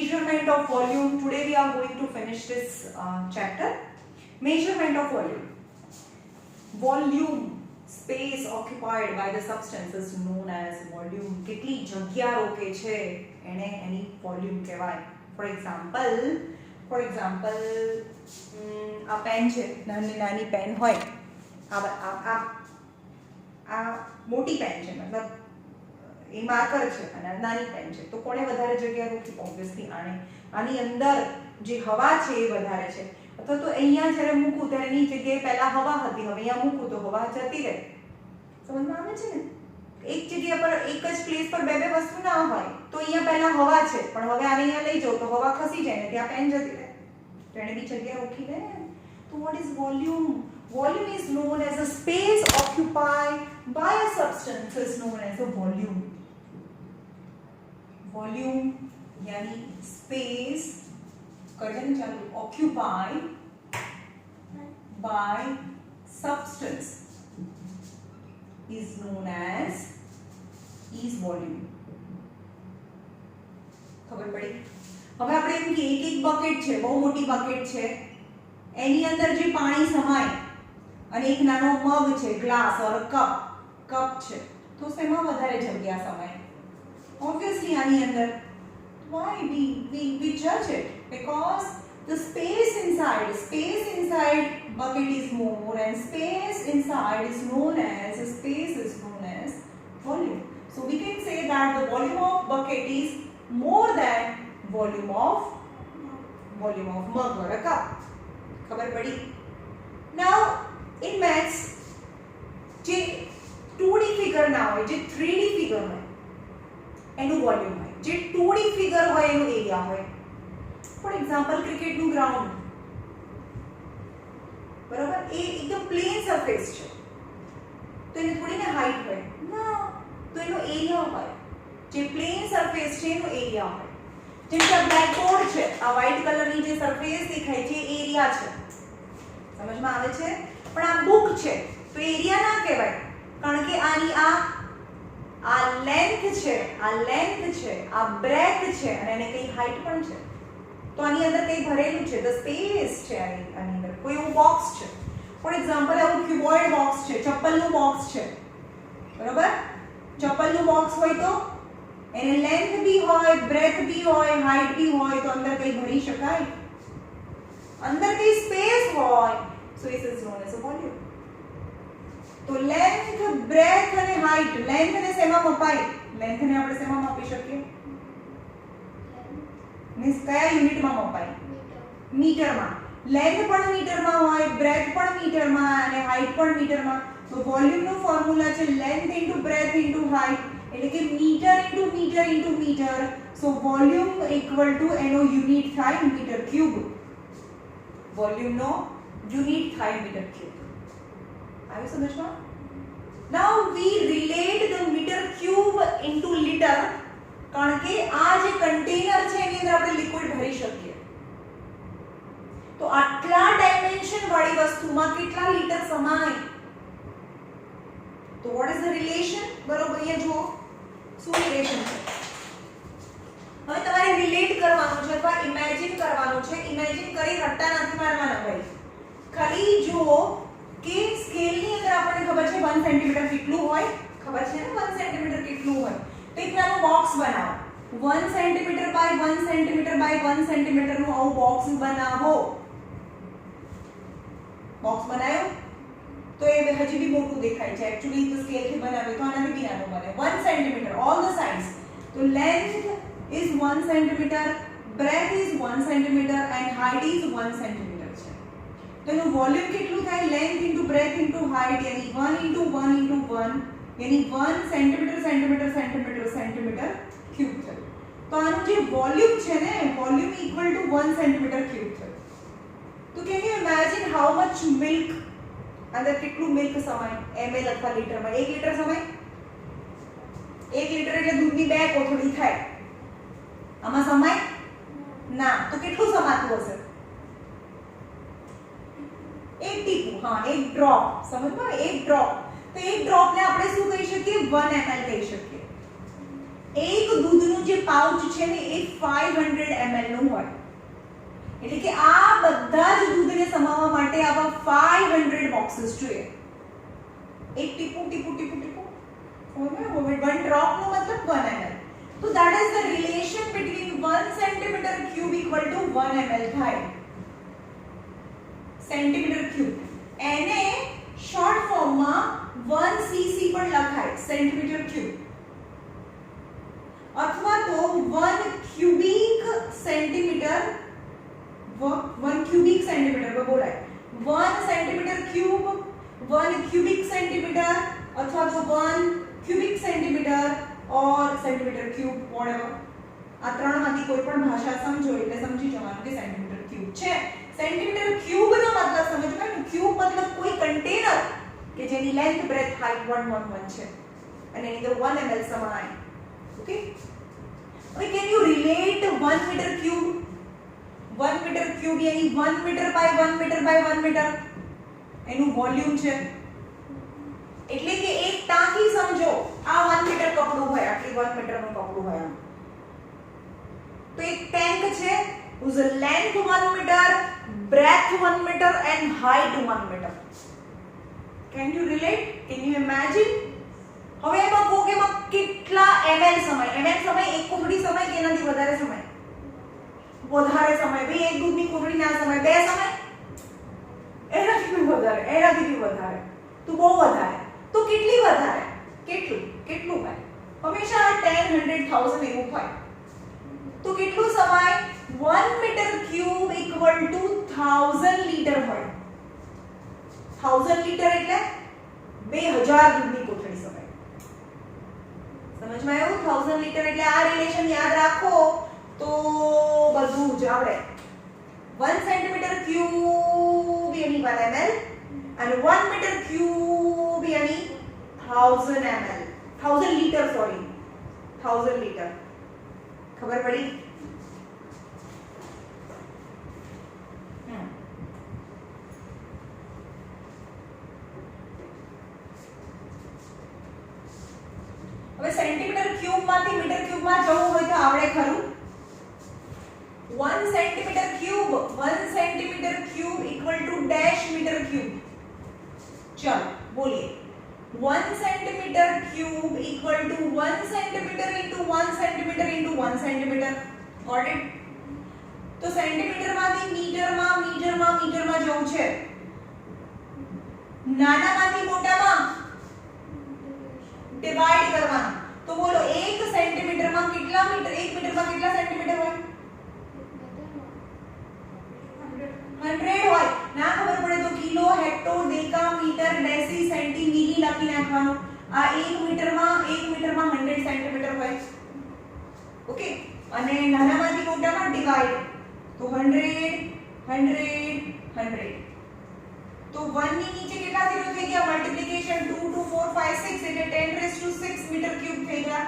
measurement of volume. Today we are going to finish this chapter. Measurement of volume. Volume, space occupied by the substance is known as volume. કેટલી જગ્યા રોકે છે એને એની volume કહેવાય. For example આ pen છે, નાની નાની પેન હોય, આ મોટી પેન છે, મતલબ એ માર્કર છે અને નાની પેન છે, તો કોણે વધારે જગ્યા રોકી? ઓબ્વિયસલી આની અંદર જે હવા છે એ વધારે છે. અથવા તો અહીંયા જ્યારે મૂકું ત્યારે એની જગ્યાએ પહેલા હવા હતી, હવે અહીંયા મૂકું તો હવા જતી રહે. સમજમાં આવે છે ને? એક જગ્યા પર એક જ પ્લેસ પર બે બે વસ્તુ ના હોય, તો અહીંયા પહેલા હવા છે પણ હવે આને અહીંયા લઈ જાઓ તો હવા ખસી જાય ને ત્યાં પેન જતી રહે, તો એને બી જગ્યા રોકી લે. તો what is volume? Volume is known as a space occupied by a substance is known as a volume. Volume यानी space curtain चालू occupied by substance is known as volume. ખબર પડી? હવે આપણે એમ કે એક બકેટ છે, બહુ મોટી બકેટ છે, એની અંદર જે પાણી સમાય અને એક નાનો મગ છે, ગ્લાસ ઓર કપ છે, તો શેમાં વધારે જગ્યા સમાય? Obviously આની અંદર. Why we judge it? Because the space inside bucket is more and space inside is known as volume. So we can say that the volume of bucket is more than volume of mug or a cup. ખબર પડી? Now in maths જે 2D figure ના હોય, જે 3D figure હોય એનું volume હોય, જે 2D ફિગર હોય એનું એરિયા હોય. ફોર એક્ઝામ્પલ ક્રિકેટનું ગ્રાઉન્ડ, બરાબર, એ એકદમ પ્લેન સરફેસ છે તો એની થોડી ને હાઈટ હોય ના, તો એનો એરિયા હોય. જે પ્લેન સરફેસ છે એનો એરિયા હોય. જેમ કે આ બ્લેક બોર્ડ છે, આ વ્હાઈટ કલરની જે સરફેસ દેખાય છે એ એરિયા છે. સમજમાં આવે છે? પણ આ બુક છે તો એરિયા ના કહેવાય, કારણ કે આની આ લેન્થ છે, આ બ્રેથ છે અને એને કઈ હાઈટ પણ છે, તો આની અંદર કઈ ભરેલું છે, ધ સ્પેસ છે આની અંદર. કોઈ એવું બોક્સ છે, ફોર એક્ઝામ્પલ આવું ક્યુબોઇડ બોક્સ છે, ચપ્પલનું બોક્સ છે, બરાબર, ચપ્પલનું બોક્સ હોય તો એને લેન્થ બી હોય, બ્રેથ બી હોય, હાઈટ બી હોય, તો અંદર કઈ ભરી શકાય? અંદર કઈ સ્પેસ હોય, so it is known as a volume. તો લેન્થ, બ્રેથ અને હાઈટ, લેન્થ ને શેમાં મપાય? લેન્થ ને આપણે શેમાં માપી શકીએ? મીન્સ કયા યુનિટમાં મપાય? મીટરમાં. લેન્થ પણ મીટરમાં હોય, બ્રેથ પણ મીટરમાં અને હાઈટ પણ મીટરમાં. તો વોલ્યુમનું ફોર્મ્યુલા છે length into breadth into height, એટલે કે metre into metre into metre. So volume equal to એનો યુનિટ થાય મીટર ક્યુબ. વોલ્યુમનો યુનિટ થાય મીટર ક્યુબ. આવ્યું સમજમાં? Now we relate the meter cube into liter, કારણ કે આ જે કન્ટેનર છે એની અંદર આપણે લિક્વિડ ભરી શકીએ. તો આટલા ડાયમેન્શન વાળી વસ્તુમાં કેટલા લિટર સમાય? તો what is the relation? બરોબર, અહીંયા જુઓ શું રિલેશન છે. હવે તમારે રિલેટ કરવાનું છે અથવા ઇમેજિન કરવાનું છે. ઇમેજિન કરી રટ્ટા નથી મારવાના ભાઈ. ખાલી જુઓ કે સ્કેલની અંદર આપણને ખબર છે 1 સેન્ટીમીટર કેટલું હોય, ખબર છે ને 1 સેન્ટીમીટર કેટલું હોય. તો એક નાનું બોક્સ બનાવો, 1 centimetre by 1 centimetre by 1 centimetre નું આવું બોક્સ બનાવો. બોક્સ બનાવ્યો તો એ હજી બી મોટું દેખાય છે. એક્ચ્યુઅલી તો સ્કેલ થી બનાવે તો આનાથી બી નાનું બને. 1 સેન્ટીમીટર ઓલ ધ સાઇડ્સ. તો length is 1 centimeter, breadth is 1 centimeter and height is 1 centimeter છે. તો એનું વોલ્યુમ કેટલું થાય? Length into breadth into height, યાની 1 ઇન્ટુ 1 ઇન્ટુ 1, યાની 1 centimetre centimetre centimetre centimetre cube થયું. તો આનું જે વોલ્યુમ છે ને, volume equal to 1 centimetre cube થયું. તો can you imagine how much milk, અંદર કેટલું મિલ્ક સમાય ml અથવા લિટરમાં? 1 લિટર સમાય? 1 લિટર એટલે દૂધની 2 કોથળી થાય. આમાં સમાય ના, તો કેટલું સમાતું હશે? 1 ટીપું, હા 1 ડ્રોપ. સમજમાં? 1 ડ્રોપ. તો 1 ડ્રોપ ને આપણે શું કહી શકીએ? 1 ml કહી શકીએ. એક દૂધનું જે પાઉચ છે ને એ 500 ml નું હોય, એટલે કે આ બધા જ દૂધને સમાવવા માટે આવા 500 બોક્सेस જોઈએ. એક ટીપું ટીપું ટીપું ટીપું હવે 1 ડ્રોપ નો મતલબ 1 ml. So that is the relation between 1 centimeter cube equal to 1 ml થાય. સેન્ટીમીટર ક્યુબ એને શોર્ટ ફોર્મમાં 1 cc પણ લખાય, સેન્ટીમીટર ક્યુબ, અથવા તો 1 ક્યુબિક સેન્ટીમીટર, 1 ક્યુબિક સેન્ટીમીટર બોલાય, 1 સેન્ટીમીટર ક્યુબ, 1 ક્યુબિક સેન્ટીમીટર, અથવા તો 1 ક્યુબિક સેન્ટીમીટર ઓર સેન્ટીમીટર ક્યુબ, whatever. આ ત્રણમાંથી કોઈ પણ ભાષા સમજો એટલે સમજી જવાનું કે સેન્ટીમીટર ક્યુબ છે. સેન્ટીમીટર ક્યુબ નો મતલબ સમજો કે ક્યુબ મતલબ કોઈ કન્ટેનર કે જેની લેન્થ બ્રેથ હાઈટ 111 છે અને એની અંદર 1 ml સમાય. ઓકે, હવે can you relate 1 metre cube, 1 metre cube યાની 1 metre by 1 metre by 1 metre એનું વોલ્યુમ છે. એટલે કે એક ટાંકી સમજો, આ 1 મીટર કપડું હોય, આટલી 1 મીટર નું કપડું હોય, તો એક ટેન્ક છે whose length 1 meter, breadth 1 meter and height 1 meter. Can you relate? Can you imagine? હવે એમાં કહો કે એમાં કેટલા ml સમય, ml સમય એક કોથળી સમય કે એનાથી વધારે સમય? વધારે સમય. ભાઈ એક દૂધની કોથળી ના સમય, બે સમય, એનાથી વધારે, એનાથી વધારે, તો બહુ વધારે. તો કેટલી વધારે? કેટલું કેટલું હોય? હંમેશા 10 100 1000 એવું હોય. તો કેટલું સમય? 1 metre cube equal to 1000 litre હોય. 1000 લીટર એટલે 2000 દૂધની કોથળી સમય. સમજમાં આવ્યું? 1000 લીટર એટલે આ રિલેશન યાદ રાખો તો બધું જ આવડે. 1 સેન્ટીમીટર ક્યુબ યાની 1 ml અને 1 મીટર ક્યુબ યાની 1000 ml, 1000 લીટર, સોરી 1000 લીટર. ખબર પડી? હવે સેન્ટીમીટર ક્યુબ માંથી મીટર ક્યુબ માં જવું હોય તો આવડે ખરું? 1 centimetre cube, 1 centimetre cube equal to dash metre cube. ચલો બોલીએ. 1 centimetre cube equal to 1 centimetre into 1 centimetre into 1 centimetre. Got it? તો સેન્ટીમીટર માંથી મીટરમાં, મીટરમાં, મીટરમાં જવું છે. નાનામાંથી મોટામાં ડિવાઇડ કરવાનું. તો બોલો 1 સેન્ટીમીટરમાં કેટલા મીટર, 1 મીટરમાં કેટલા સેન્ટીમીટર હોય? 100 હોય. ના ખબર પડે તો કિલો, હેક્ટો, ડેકા, મીટર, ડેસી, સેન્ટી, મિલી લખી નાખવાનું. આ 1 મીટરમાં 100 સેન્ટીમીટર હોય. ઓકે, અને નાનામાંથી મોટામાં ડિવાઇડ. તો 100 100 100. તો 1 ની નીચે કેટલા ઝીરો થઈ ગયા? મલ્ટીપ્લિકેશન 2 2 4 5 6 એટલે 10⁻6 મીટર ક્યુબ થઈ ગયા.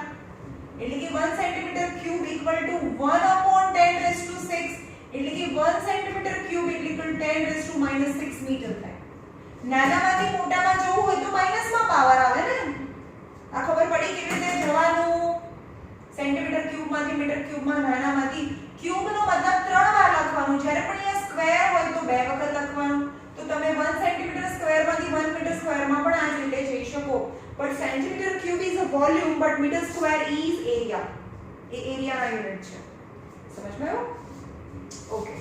એટલે કે 1 સેન્ટીમીટર ક્યુબ ઇક્વલ ટુ 1/10⁻6 એટલે કે 1 centimetre cube equal to 10⁻⁻6 metre થાય. નાનામાંથી મોટામાં જવું હોય તો માઈનસમાં પાવર આવે ને. આ ખબર પડી કેવી રીતે જવાનું? Centimetre ક્યુબમાંથી metre ક્યુબમાં, નાનામાંથી. ક્યુબનો મતલબ 3 વાર લખવાનું. જ્યારે પણ અહીંયા સ્ક્વેર હોય તો 2 વખત લખવાનું. તો તમે 1 સેન્ટીમીટર સ્ક્વેરમાંથી 1 મીટર સ્ક્વેરમાં પણ આ જ રીતે જઈ શકો. But centimetre cube is a volume but metre square is area. એ એરિયાના યુનિટ છે. સમજમાં આવ્યું? ઓકે,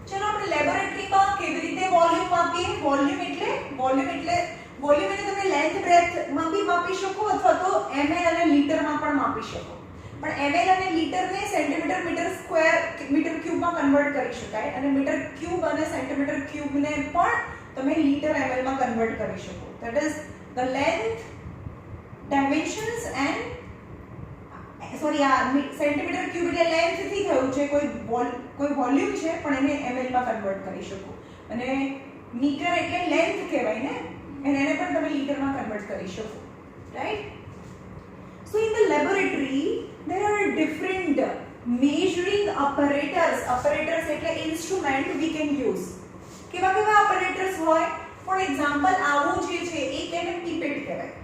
ચલો આપણે લેબોરેટરીમાં કેવી રીતે વોલ્યુમ માપીએ? વોલ્યુમ એટલે તમે લેન્થ બ્રેથ માં બી માપી શકો અથવા તો ml અને લીટરમાં પણ માપી શકો. પણ ml અને લીટરને સેન્ટીમીટર મીટર સ્ક્વેર મીટર ક્યુબમાં કન્વર્ટ કરી શકાય અને મીટર ક્યુબ અને સેન્ટીમીટર ક્યુબને પણ તમે લીટર ml માં કન્વર્ટ કરી શકો. That is the length dimensions and sorry આ સેન્ટીમીટર ક્યુબ એટલે લેન્થ થી થયું છે, કોઈ વોલ્યુમ છે પણ એને ml માં કન્વર્ટ કરી શકો. અને મીટર એટલે લેન્થ કહેવાય ને, અને એને પણ તમે લીટરમાં કન્વર્ટ કરી શકો. Right? So in the laboratory there are different measuring apparatus. Apparatus એટલે instrument we can use. કેવા કેવા apparatus હોય? For example આવું જે છે એક એને pipette કહેવાય.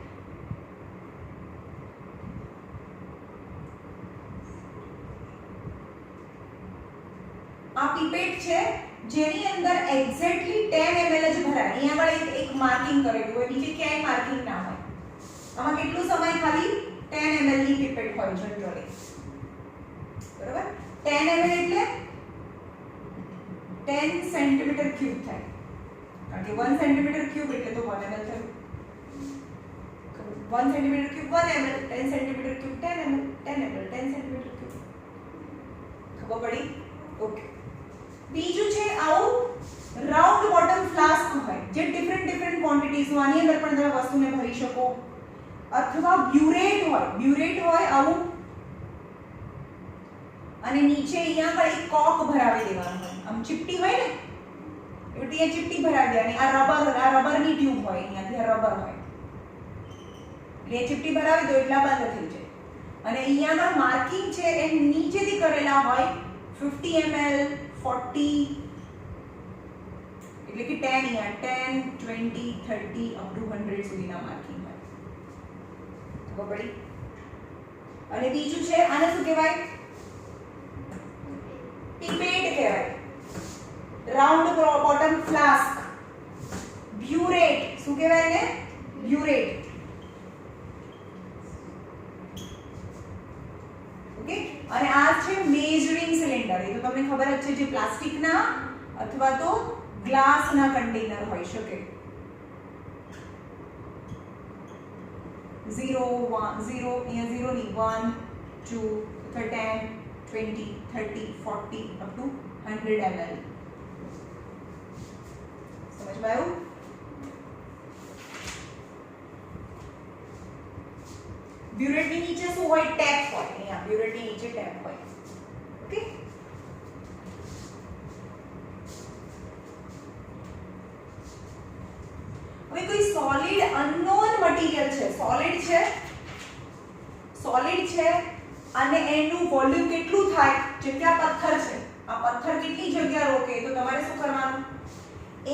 આ પીપેટ છે જેની અંદર એક્ઝેક્ટલી 10 ml જ ભરાય. અહીંયા આગળ એક માર્કિંગ કરેલું હોય, બીજે ક્યાંય માર્કિંગ ના હોય. આમાં કેટલું સમય ખાલી 10 ml ની પીપેટ હોય જનરલી. બરાબર? 10 ml એટલે 10 સેન્ટીમીટર ક્યુબ થાય. કારણ કે 1 સેન્ટીમીટર ક્યુબ એટલે તો 1 ml થયું. 1 centimetre cube 1 ml, 10 centimetre cube 10 ml, 10 ml 10 centimetre cube. ખબર પડી? ઓકે. બીજું છે આવું રાઉન્ડ બોટમ ફ્લાસ્ક હોય જે ડિફરન્ટ ક્વોન્ટિટીઝ નું આની અંદર પણ તમે વસ્તુને ભરી શકો. અથવા બ્યુરેટ હોય આવું, અને નીચે અહીંયા પર એક કોક ભરાવી દેવાનું હોય. આમ ચીપટી હોય ને એટલે એ ચીપટી ભરાવી દેવાની. આ રબરની ટ્યુબ હોય, અહીંયાથી રબર હોય એટલે એ ચીપટી ભરાવી દો એટલે બંધ થઈ જાય. અને અહીંયાના માર્કિંગ છે એ નીચેથી કરેલા હોય 50 ml 40 એટલે કે 10 અહીંયા 10 20 30 અપ ટુ 100 સુધીના માર્કિંગ હોય. ખબર પડી? અને બીજું છે આને શું કહેવાય? પીપેટ કહેવાય. Round bottom flask. બ્યુરેટ શું કહેવાય ને? બ્યુરેટ. ઓકે. અને આ છે મેઝરિંગ સિલિન્ડર. એ તો તમને ખબર જ છે, જે પ્લાસ્ટિકના અથવા તો ગ્લાસના કન્ટેનર હોઈ શકે. 0 1 0 અહીંયા 0 ની 1 2 10 20 30 40 up to 100 ml. સમજ માં આવ્યું? બ્યુરેટ ની નીચે શું હોય? ટેપ હોય. અહીંયા બ્યુરેટ ની નીચે ટેપ હોય. ઓકે. હવે કોઈ સોલિડ અનનોન મટીરીયલ છે, સોલિડ છે અને એનું વોલ્યુમ કેટલું થાય? જેમ કે આ પથ્થર છે, આ પથ્થર કેટલી જગ્યા રોકે? તો તમારે શું કરવાનું?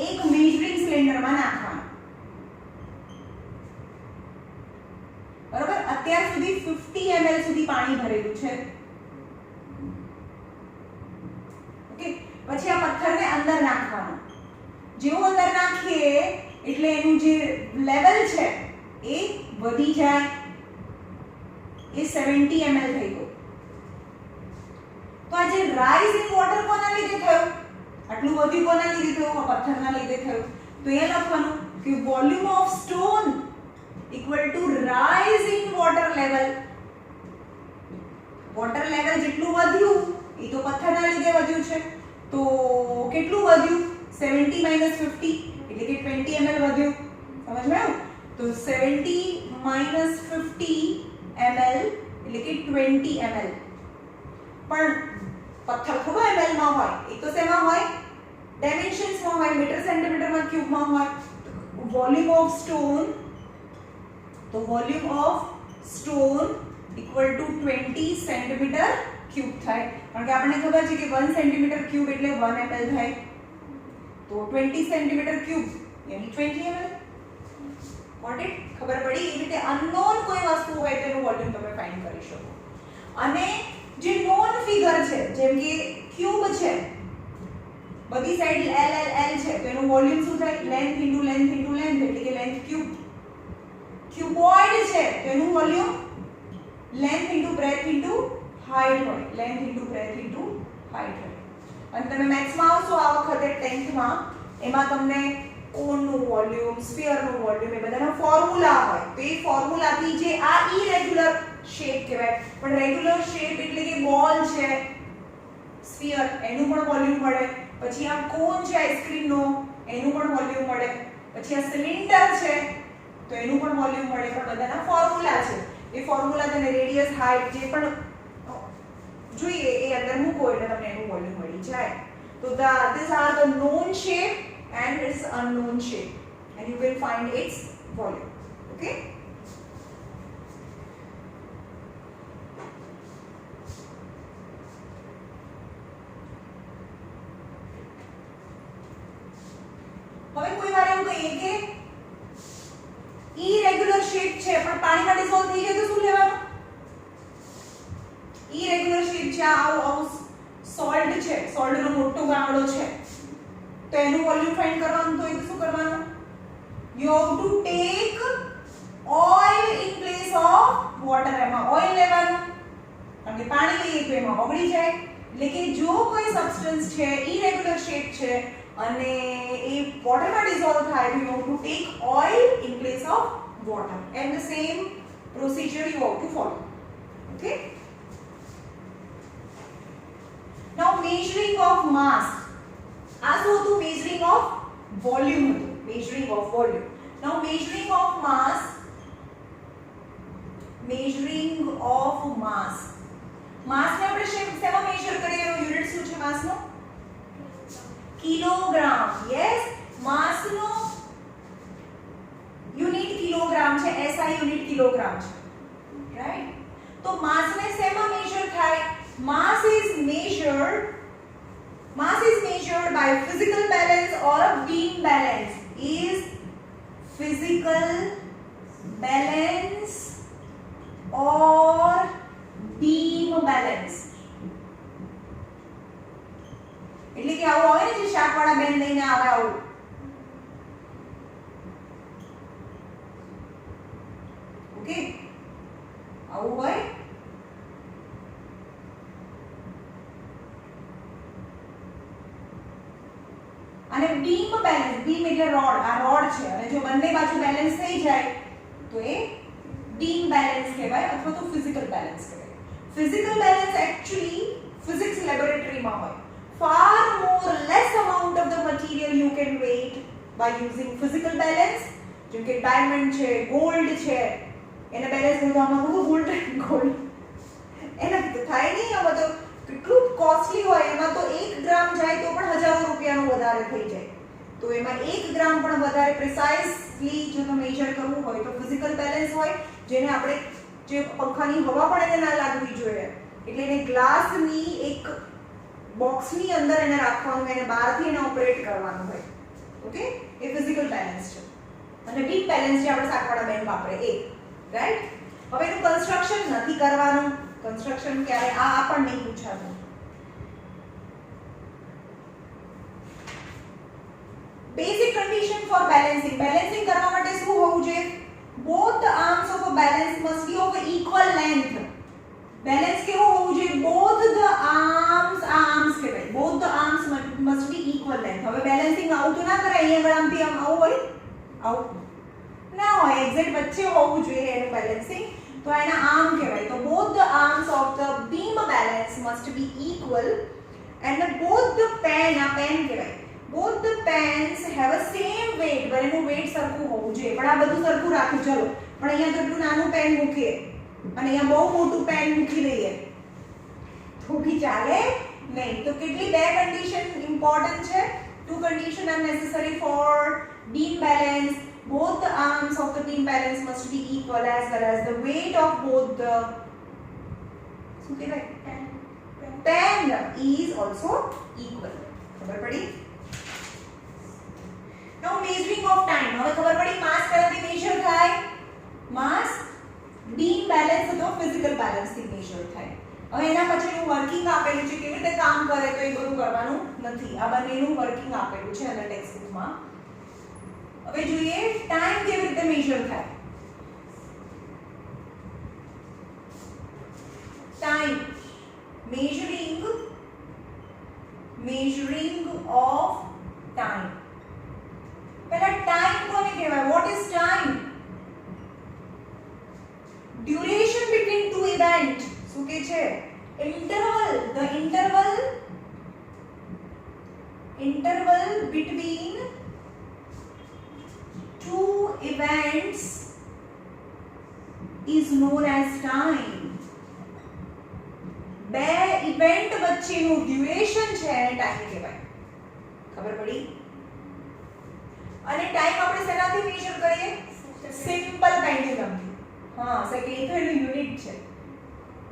એક મેઝરિંગ સિલિન્ડરમાં નાખવાનું. બરાબર? અત્યાર સુધી 50 ml સુધી પાણી ભરેલું છે. ઓકે. પછી આ પથ્થરને અંદર નાખવાનું. જેવું અંદર નાખીએ એટલે એનું જે લેવલ છે એ વધી જાય. એ 70 ml થઈ ગયું. તો આ જે રાઇઝ ઇન વોટર કોના લીધે થયું? આટલું વધુ કોના લીધે થયું? આ પથ્થરના લીધે થયું. તો એ લખવાનું કે volume of stone equal to rise in water level. Water level જેટલું વધ્યું એ તો પથ્થરના લીધે વધ્યું છે. તો કેટલું વધ્યું? 70 - 50 એટલે કે 20 ml વધ્યું. સમજમાં આવ્યું? તો 70 - 50 ml એટલે કે 20 ml. પણ પથ્થર થોડો ml માં હોય, એ તો શેમાં હોય? ડાયમેન્શન્સ માં હોય, મીટર સેન્ટીમીટર માં ક્યુબ માં હોય. વોલ્યુમ ઓફ સ્ટોન, તો volume of stone equal to 20 centimetre cube થાય. કારણ કે આપણને ખબર છે કે 1 સેન્ટીમીટર ક્યુબ એટલે 1 ml થાય. તો 20 સેન્ટીમીટર ક્યુબ યાની 20 ml. What it? ખબર પડી? એ રીતે અનનોન કોઈ વસ્તુ હોય તેનું વોલ્યુમ તમે ફાઇન્ડ કરી શકો. અને જે નોન ફિગર છે, જેમ કે ક્યુબ છે, બધી સાઈડ L છે, તો એનું વોલ્યુમ શું થાય? Length into length into length એટલે કે લેન્થ ક્યુબ. ક્યુબોઇડ છે તો એનું volume length into breadth into height હોય. Length into breadth into height હોય. અને તમે મેથ્સમાં આવશો આ વખતે 10th માં, એમાં તમને કોનનું વોલ્યુમ, સ્ફિયરનું વોલ્યુમ એ બધાના ફોર્મ્યુલા હોય. તો એ ફોર્મ્યુલાથી જે આ ઇરેગ્યુલર શેપ કહેવાય, પણ રેગ્યુલર શેપ એટલે કે બોલ છે, સ્ફિયર, એનું પણ વોલ્યુમ મળે. પછી આ કોન છે આઈસ્ક્રીમનો, એનું પણ વોલ્યુમ મળે. પછી આ સિલિન્ડર છે તો એનું પણ વોલ્યુમ મળે. પણ બધાના ફોર્મ્યુલા છે. એ ફોર્મ્યુલા તેને રેડિયસ, હાઈટ જે પણ જોઈએ એ અંદર મૂકો એટલે તમને એનું વોલ્યુમ મળી જાય. તો these are the known shape and its unknown shape, and you will find its volume. Okay? હવે કોઈ વાર એવું કહીએ કે irregular shape છે પણ પાણીમાં ડિસોલ્વ થઈ જાય તો શું લેવાનું? irregular shape છે આવું સોલ્ટ છે, સોલ્ટનો મોટો ગામડો છે, તો એનું વોલ્યુમ ફાઇન્ડ કરવાનું તો એ શું કરવાનું? You have to take oil in place of water. એમાં ઓઇલ લેવાનું, કારણ કે પાણી લઈએ તો એમાં ઓગળી જાય. એટલે કે જો કોઈ સબસ્ટન્સ છે ઇરેગ્યુલર શેપ છે અને એ વોટરમાં ડિસોલ્વ થાય તો you have to take oil in place of water. And the same procedure you have to follow. Okay. Now measuring of mass. આ શું હતું? મેઝરિંગ ઓફ વોલ્યુમ હતું. Measuring of volume. Now measuring of mass. Measuring of mass. Mass ને આપણે શેમાં measure કરીએ? એનો unit શું છે માસ નો? કિલોગ્રામ. યસ, માસ નો યુનિટ કિલોગ્રામ છે. SI યુનિટ કિલોગ્રામ છે, રાઈટ? તો માસ ને શેમાં મેઝર થાય? Mass is measured by physical balance or a beam balance. Is physical balance or beam balance. એટલે કે આવું હોય ને જે શાકવાળા બેન લઈને આવે આવું. ઓકે, આવું હોય. અને બીમ બેલેન્સ, બીમ એટલે રોડ, આ રોડ છે અને જો બંને બાજુ બેલેન્સ થઈ જાય તો એ બીમ બેલેન્સ કહેવાય અથવા તો ફિઝિકલ બેલેન્સ કહેવાય. ફિઝિકલ બેલેન્સ એકચ્યુઅલી ફિઝિક્સ લેબોરેટરીમાં હોય. far more less amount of the material you can weight by using physical balance. જેમ કે ડાયમંડ છે, ગોલ્ડ છે, એને બેલેન્સ કરવામાં ગોલ્ડ એના તો થાય નહીં. આમાં તો કેટલું કોસ્ટલી હોય, એમાં તો 1 ગ્રામ જાય તો પણ હજારો રૂપિયાનું વધારે થઈ જાય. તો એમાં 1 ગ્રામ પણ વધારે પ્રિસાઇઝલી જો તમે મેજર કરવું હોય તો ફિઝિકલ બેલેન્સ હોય, જેને આપણે જે પંખાની હવા પણ એને ના લાગવી જોઈએ એટલે એને ગ્લાસની એક બોક્સની અંદર એને રાખવાનું, એને બહારથી એને ઓપરેટ કરવાનું હોય. ઓકે, એ ફિઝિકલ બેલેન્સ છે. અને બીમ બેલેન્સ જે આપણે શાકવાળા બેન વાપરે એ, રાઈટ? હવે એનું કન્સ્ટ્રક્શન નથી કરવાનું. કન્સ્ટ્રક્શન ક્યારે? આ પણ નહીં પૂછાતું. Basic condition for balancing. Balancing કરવા માટે શું હોવું જોઈએ? Both arms of a balance must be of equal length. Balance કેવું હોવું જોઈએ? બોથ ધ આર્મ્સ, આ આર્મ્સ કહેવાય, both the arms must be equal length. હવે બેલેન્સિંગ આવું તો ના કરાય, અહીંયા ગળામથી આમ આવું હોય, આવું ના હોય, એક્ઝેક્ટ વચ્ચે હોવું જોઈએ એનું બેલેન્સિંગ. તો એના આર્મ કહેવાય. તો both the arms of the beam balance must be equal and both the pen, આ પેન કહેવાય, both the pens have a same weight. બંનેનું weight સરખું હોવું જોઈએ. પણ આ બધું સરખું રાખું ચલો, પણ અહીંયા તો એટલું નાનું પેન મૂકીએ અને અહીંયા બહુ મોટું પેન મૂકી દઈએ તો બી ચાલે નહીં. તો કેટલી બે કન્ડિશન ઇમ્પોર્ટન્ટ છે? 2 condition are necessary for beam balance. Both the arms of the beam balance must be equal as well as the weight of both the pen is also equal. ખબર પડી? Now measuring of time. હવે ખબર પડી માસ કયાથી major થાય? માસ beam balance અથવા physical balance થી major થાય. હવે એના પછીનું વર્કિંગ આપેલું છે, કેવી રીતે કામ કરે તો એ બધું કરવાનું નથી. આ બંનેનું વર્કિંગ આપેલું છે અને ટેક્સ્ટ બુકમાં. હવે જોઈએ ટાઈમ કેવી રીતે મેજર થાય. Time measuring of time. પહેલા ટાઈમ કોને કહેવાય? what is time? duration between two event. શું કે છે? interval, the interval between two events is known as time. બે ઇવેન્ટ વચ્ચેનું ડ્યુરેશન છે એને ટાઈમ કહેવાય. ખબર પડી? અને ટાઈમ આપણે શેનાથી મેજર કરીએ? સિમ્પલ પેન્ડ્યુલમથી. હા, સેકન્ડ તો એનું યુનિટ છે.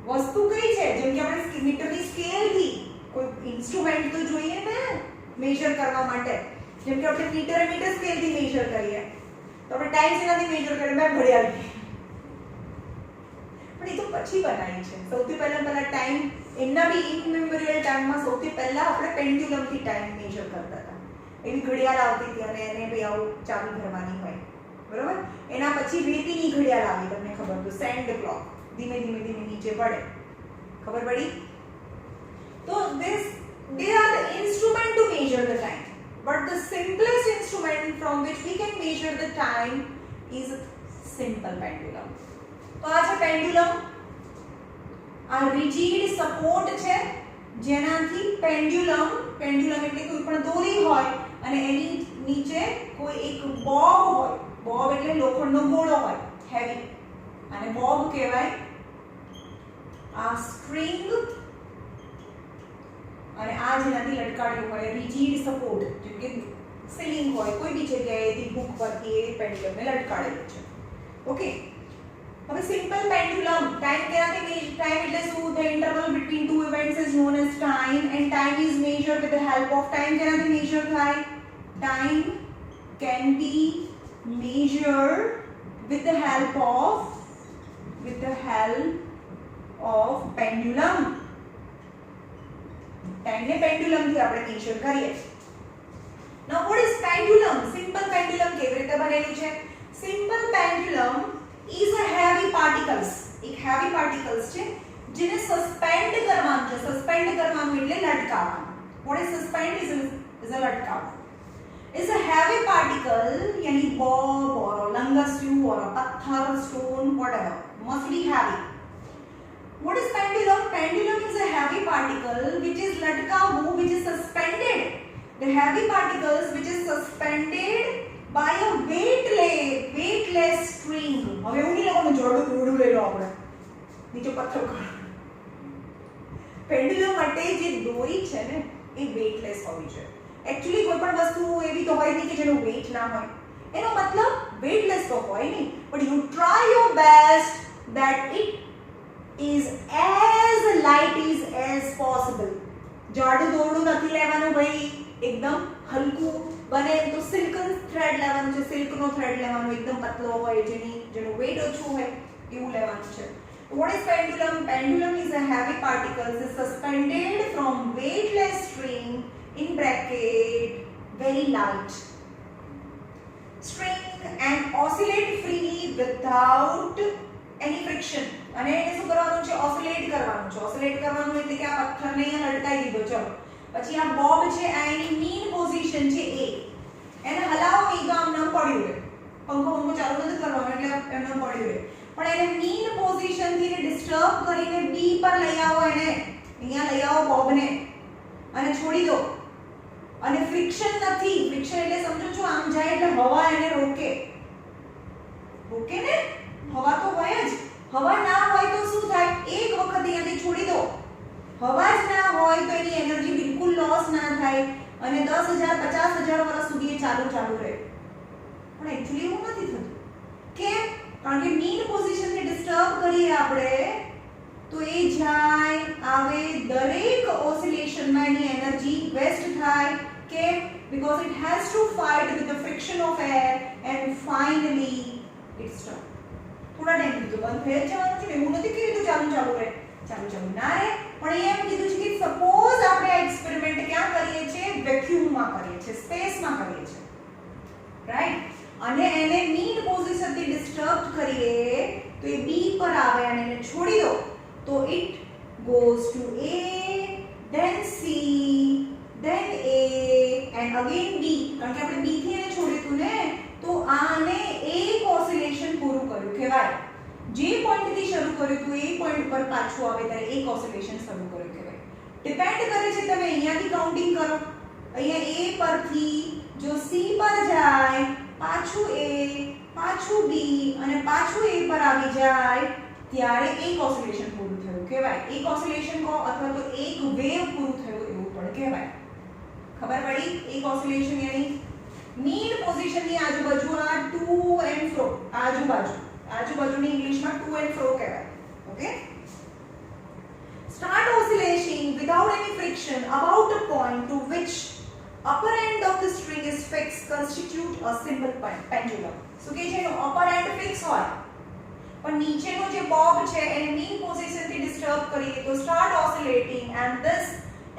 વસ્તુ કઈ છે? જેમ કે આપણે મીટરની સ્કેલથી કોઈ ઇન્સ્ટ્રુમેન્ટ તો જોઈએ ને મેજર કરવા માટે. જેમ કે આપણે મીટર સ્કેલથી મેજર કરીએ તો આપણે ટાઈમ શેનાથી મેજર કરીએ? મેં ઘડિયાળથી. પણ એ તો પછી બનાવી છે. સૌથી પહેલા ટાઈમ એમના બી ઇનમેમોરિયલ ટાઈમમાં સૌથી પહેલા આપણે પેન્ડ્યુલમથી ટાઈમ મેજર કરતા હતા. એવી ઘડિયાળ આવતી હતી અને એને ભાઈ આવું ચાવી ભરવાની હોય, બરોબર. એના પછી રેતીની ઘડિયાળ આવી, તમને ખબર તો સેન્ડ ક્લોક, ધીમે ધીમે ધીમે નીચે પડે, ખબર પડી. તો they are the instrument to measure the time, but the simplest instrument from which we can measure the time is simple pendulum. તો આ છે પેન્ડ્યુલમ. આ રિજિડ સપોર્ટ છે જેનાથી પેન્ડ્યુલમ એટલે કોઈ પણ દોરી હોય અને એની નીચે કોઈ એક બોબ હોય. બોબ એટલે લોખંડનો ગોળો હોય, હેવી, અને બોબ કહેવાય. આ સ્ટ્રિંગ અને આ જેનાથી લટકાડ્યું હોય રિજિડ સપોર્ટ, જેમ કે સીલિંગ હોય, કોઈ બી જગ્યાએથી હુક પરથી એ પેન્ડ્યુલમને લટકાડેલું છે. ઓકે, હવે સિમ્પલ પેન્ડ્યુલમ ટાઈમ કેનાથી ટાઈમ એટલે શું? The interval between two events is known as time and time is measured with the help of time. કેનાથી મેઝર થાય? Time can be measured with the help of pendulum. Time ને pendulum થી આપણે measure કરીએ. Now what is pendulum? Simple pendulum કેવી રીતે બનેલું છે? Simple pendulum is a heavy particles. એક heavy particles છે જેને સસ્પેન્ડ કરવાનું છે. સસ્પેન્ડ કરવાનું એટલે લટકાવવાનું. What is suspend? is a લટકાવવું. is a heavy particle, yani bob or a langasyu or a pathar, stone, whatever, must be heavy. What is pendulum? Pendulum is a heavy particle which is latkavu, which is suspended. The heavy particles which is suspended by a weightless string. હવે એવું નહીં લખવાનું જોડું લઈ લો આપણે નીચે પથ્થર કાઢો. પેન્ડ્યુલમ માટે જે દોરી છે ને એ વેઇટલેસ હોવી જોઈએ. एक्चुअली कोई पण वस्तु एवी तो होय नहीं कि जेनो वेट ना होय. एनो मतलब वेटलेस तो होय नहीं, but you try your best that it is as light as possible. जाडू दोरडू નથી લેવાનું ભાઈ, એકદમ હલકું બને તો સિલ્ક થ્રેડ લેવાનું છે. સિલ્ક નો થ્રેડ લેવાનો એકદમ પતલો હોય જેનું વેટ ઓછું હોય એવું લેવાનું છે. What is pendulum? Pendulum is a heavy particle is suspended from weightless string in bracket very light string and oscillate freely without any friction. અને એને શું કરવાનું છે? ઓસિલેટ કરવાનું છે. ઓસિલેટ કરવાનું એટલે કે આ પથ્થરને અહીંયા લટકાઈ દીધો. ચલો પછી આ બોબ છે, આ એની મીન પોઝિશન છે A. એને હલાવો નહીં તો આમ નામ પડ્યું રહે. પંખો ચાલુ નથી કરવાનો એટલે એમ નામ પડ્યું રહે. પણ એને મીન પોઝિશન થી ડિસ્ટર્બ કરીને B પર લઈ આવો. એને અહીંયા લઈ આવો બોબને અને છોડી દો. અને ફ્રિક્શન નથી. ફ્રિક્શન એટલે સમજો છો આમ જાય એટલે હવા એને રોકે ને. હવા તો હોય જ. હવા ના હોય તો શું થાય? એક વખત અહીંયાથી છોડી દો, હવા જ ના હોય તો એની એનર્જી બિલકુલ લોસ ના થાય અને 10,000 50,000 વર્ષ સુધી એ ચાલુ રહે. પણ એક્ચ્યુઅલી એવું નથી થતું. કેમ? કારણ કે મીન પોઝિશનને ડિસ્ટર્બ કરીએ આપણે તો એ જાય આવે, દરેક ઓસિલેશનમાં એની એનર્જી વેસ્ટ થાય. કેમ? because it has to fight with the friction of air and finally it stops. થોડા ટાઈમ કીધું બંધ ફેર જવાનું છે, એવું નથી કીધું ચાલુ રહે. ચાલુ ના રહે. પણ એમ કીધું છે કે સપોઝ આપણે આ એક્સપેરિમેન્ટ ક્યાં કરીએ છીએ? વેક્યુમમાં કરીએ છીએ, સ્પેસમાં કરીએ છીએ, રાઈટ? અને એને મીન પોઝિશનથી ડિસ્ટર્બ કરીએ તો એ B પર આવે અને એને છોડી દો તો it goes to A, then C, then A and again B. કારણ કે આપણે B થી એને છોડ્યું હતું ને, તો આને એક ઓસિલેશન પૂરું કર્યું કહેવાય. જે પોઈન્ટ થી શરૂ કર્યું હતું એ પોઈન્ટ પર પાછું આવે ત્યારે એક ઓસિલેશન શરૂ કર્યું કહેવાય. ડિપેન્ડ કરે છે તમે અહીંયાથી કાઉન્ટિંગ કરો. અહીંયા A પરથી જો C પર જાય, પાછું A, પાછું B અને પાછું A પર આવી જાય ત્યારે એક ઓસિલેશન પૂરું થયું કહેવાય. એક ઓસિલેશન કો અથવા તો એક વેવ પૂરું થયું એવું પણ કહેવાય. ખબર પડી? એક ઓસિલેશન યાની મીન પોઝિશનની આજુબાજુ આ ટુ એન્ડ ફ્રો, આજુબાજુની ઇંગ્લિશમાં ટુ એન્ડ ફ્રો કહેવાય. Okay, start oscillating without any friction about a point to which upper end of the string is fixed constitute a simple pendulum. So કે જેનો upper end fix હોય પણ નીચેનો જે Bob છે એને મીન પોઝિશન થી ડિસ્ટર્બ કરીએ તો start oscillating and this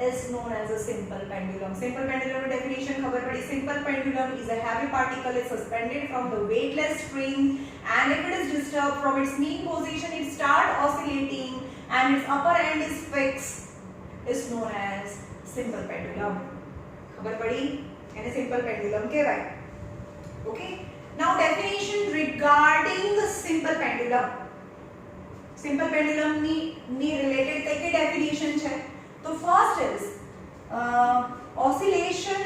is known as a simple pendulum. Simple pendulum definition खबर पड़ी. Simple pendulum is a heavy particle is suspended from the weightless string and if it is disturbed from its mean position it start oscillating and its upper end is fixed is known as simple pendulum. खबर पड़ी? यानी simple pendulum कहवाय. Okay. Now definition regarding the simple pendulum. Simple pendulum ની related કઈ definition છે? So first is oscillation,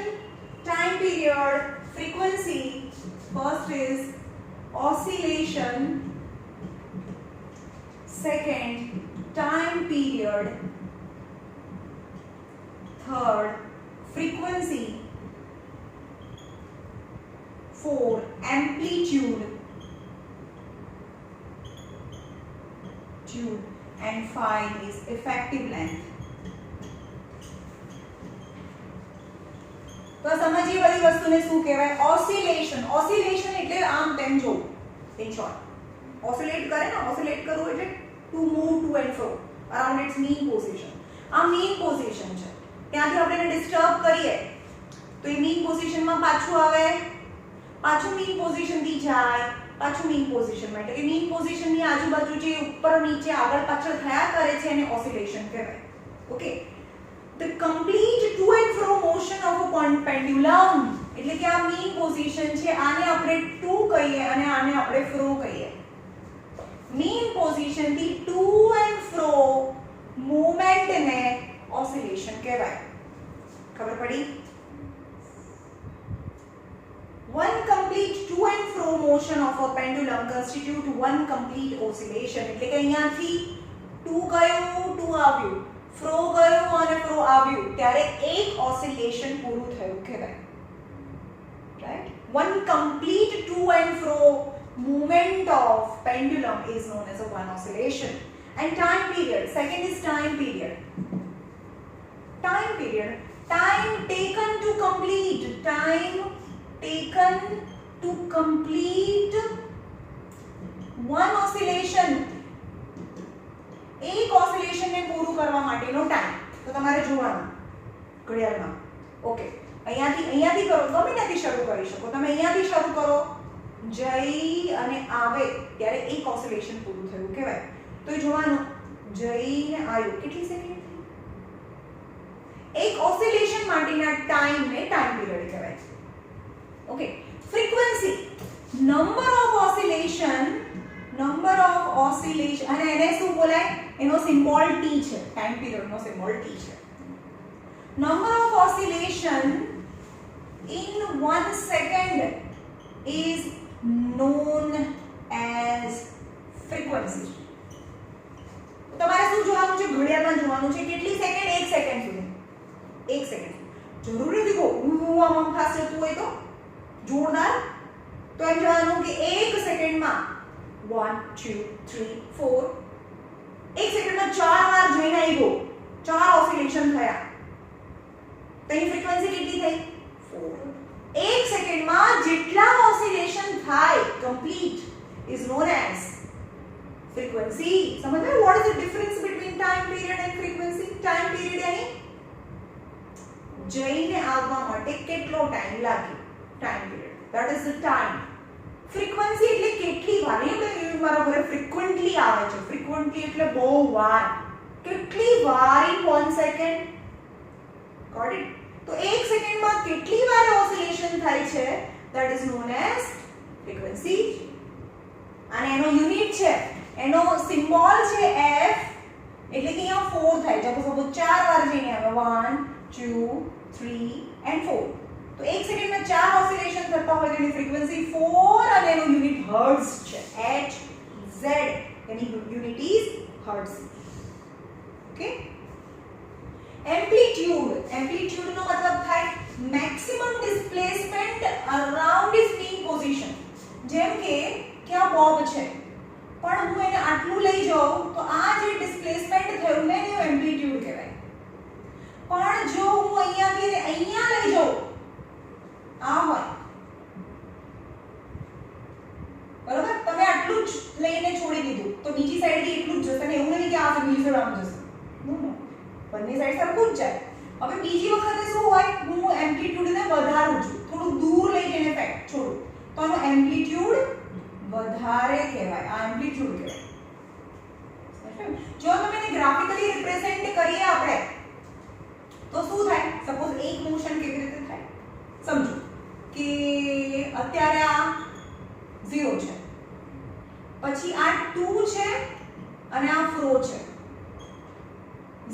time period, frequency. First is oscillation, second time period, third frequency, fourth amplitude, and five is effective length. તો સમજીએ બધી વસ્તુને શું કહેવાય. Oscillation. Oscillation એટલે આમ તેમ જો ઇન શોર્ટ ઓસિલેટ કરે ને, ઓસિલેટ કરવું એટલે to move to and fro around its mean position. આ મીન પોઝિશન છે, ત્યાંથી આપણે એને ડિસ્ટર્બ કરીએ તો એ મીન પોઝિશનમાં પાછું આવે, પાછું મીન પોઝિશનથી જાય, પાછું મીન પોઝિશનમાં. એટલે કે મીન પોઝિશનની આજુબાજુ જે ઉપર નીચે આગળ પાછળ થયા કરે છે એને ઓસિલેશન કહેવાય. Okay. The complete to and fro motion of a pendulum એટલે કે આ મીન પોઝિશન છે, આને આપણે ટુ કહીએ અને આને આપણે ફ્રો કહીએ. મીન પોઝિશન થી ટુ એન્ડ ફ્રો મૂવમેન્ટ ને ઓસિલેશન કહેવાય. ખબર પડી? One complete to and fro motion of a pendulum constitute one complete oscillation. એટલે કે અહીંયાથી ટુ ગયું, ટુ આવ્યું, ફ્રો ગયો અને ફ્રો આવ્યું ત્યારે એક ઓસિલેશન પૂરું થયું કહેવાય. Right? One complete to and fro movement of pendulum is known as a one oscillation. And time period, second is time period. Time period, time taken to complete, time taken to complete one oscillation. એક oscillation ને પૂરું કરવા માટેનો time. તો તમારે જોવાનું ઘડિયાળમાં. Okay, અહીંયાથી કરો, ગમે ત્યાંથી શરૂ કરી શકો. તમે અહીંયાથી શરૂ કરો, જઈ અને આવે ત્યારે એક ઓસિલેશન પૂરું થયું કહેવાય. તો એ જોવાનું જઈને આવ્યું કેટલી સેકન્ડ થઈ. એક ઓસિલેશન માટેના ટાઈમને ટાઈમ પીરિયડ કહેવાય. Okay. Frequency, number of oscillation અને એને શું બોલાય? એનો સિમ્બોલ ટી છે. ટાઈમ પીરિયડનો સિમ્બોલ ટી છે. Number of oscillation in 1 second is known as frequency. તમારે શું જોવાનું છે? ઘડિયાળમાં જોવાનું છે કેટલી સેકન્ડ? 1 સેકન્ડ સુધી. 1 સેકન્ડ. જરૂરી નથી આમ ફાસ્ટ જતું હોય તો જોરદાર. તો એમ જોવાનું કે 1 સેકન્ડમાં 1 2 3 4 1 સેકન્ડમાં 4 વાર જઈને આવ્યો, 4 ઓસિલેશન થયા. તો એની ફ્રીક્વન્સી કેટલી થઈ? 4. 1 સેકન્ડમાં જેટલા ઓસિલેશન થાય complete is known as frequency. સમજ્યા? what is the difference between time period and frequency? time period yani જઈને આવવા માટે કેટલો ટાઈમ લાગે, time period, that is the time. frequency એટલે કેટલી વાર. એ મારા ઘરે frequently આવે છે. frequently એટલે બહુ વાર, કેટલી વાર in 1 second. got it? તો 1 સેકન્ડમાં કેટલી વાર ઓસિલેશન થાય છે that is known as frequency. અને એનો યુનિટ છે, એનો સિમ્બોલ છે f. એટલે કે અહીંયા 4 થાય. જો સપોઝ 4 વાર જઈને આવે 1 2 3 and 4. તો 1 સેકન્ડમાં 4 ઓસિલેશન થતા હોય તેની ફ્રીક્વન્સી 4 અને એનો યુનિટ હર્ટ્ઝ છે. Hz એની unit is hertz. Okay. Amplitude નો મતલબ થાય maximum displacement around its mean position. જેમ કે આ બોબ છે પણ હું એને આટલું લઈ જાઉં તો આ જે ડિસ્પ્લેસમેન્ટ થયું ને એનું એમ્પ્લિટ્યુડ કહેવાય. પણ જો હું અહીંયાથી અહીંયા લઈ જાઉં, આ હોય બરોબર, તમે આટલું જ લઈને છોડી દીધું હવે બીજી વખતે શું હોય, હું એમ્પ્લિટ્યુડ ને વધારું છું, થોડું દૂર લઈ જઈને ફેક્ટ છોડું, તો આનો એમ્પ્લિટ્યુડ વધારે કહેવાય, આ એમ્પ્લિટ્યુડ કહેવાય। જો તમે એને ગ્રાફિકલી રિપ્રેઝેન્ટ કરીએ આપણે તો શું થાય, સપોઝ એક મોશન કેવી રીતે થાય સમજો કે અત્યારે આ 0 છે, પછી આ 2 છે અને આ ફ્રો છે,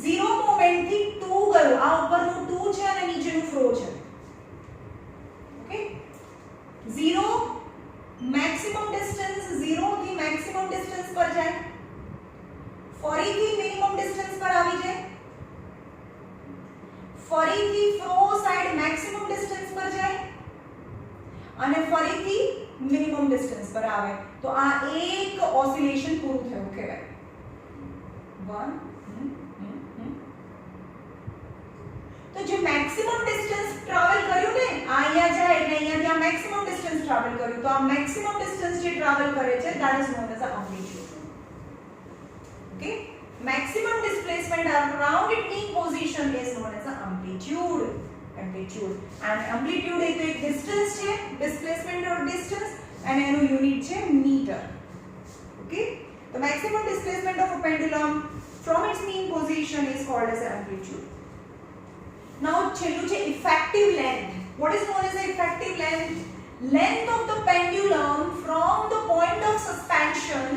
0 મોમેન્ટ થી 2 ગયો, આ ઉપરનું 2 છે અને નીચેનું ફ્રો છે, ઓકે। 0 મેક્સિમમ ડિસ્ટન્સ, 0 થી મેક્સિમમ ડિસ્ટન્સ પર જાય, ફરીથી મિનિમમ ડિસ્ટન્સ પર આવી જાય, ફરીથી ફ્રો સાઈડ મેક્સિમમ ડિસ્ટન્સ પર જાય અને ફરીથી મિનિમમ ડિસ્ટન્સ પર આવે, તો આ એક ઓસિલેશન પૂરું થયું કહેવાય। 1 તો જે મેક્સિમમ ડિસ્ટન્સ ટ્રાવેલ કર્યું ને, આ અહીંયા જાય એટલે અહીંયાથી આ મેક્સિમમ ડિસ્ટન્સ ટ્રાવેલ કર્યું, તો આ મેક્સિમમ ડિસ્ટન્સ જે ટ્રાવેલ કરે છે that is known as a amplitude, okay। maximum displacement around its mean position is known as a amplitude, and amplitude એ તો એક ડિસ્ટન્સ છે, ડિસ્પ્લેસમેન્ટ ઓર ડિસ્ટન્સ, અને એનું યુનિટ છે metre, okay। the maximum displacement of a pendulum from its mean position is called as amplitude। now છેલ્લું છે effective length। what is known as the effective length? length of the pendulum from the point of suspension,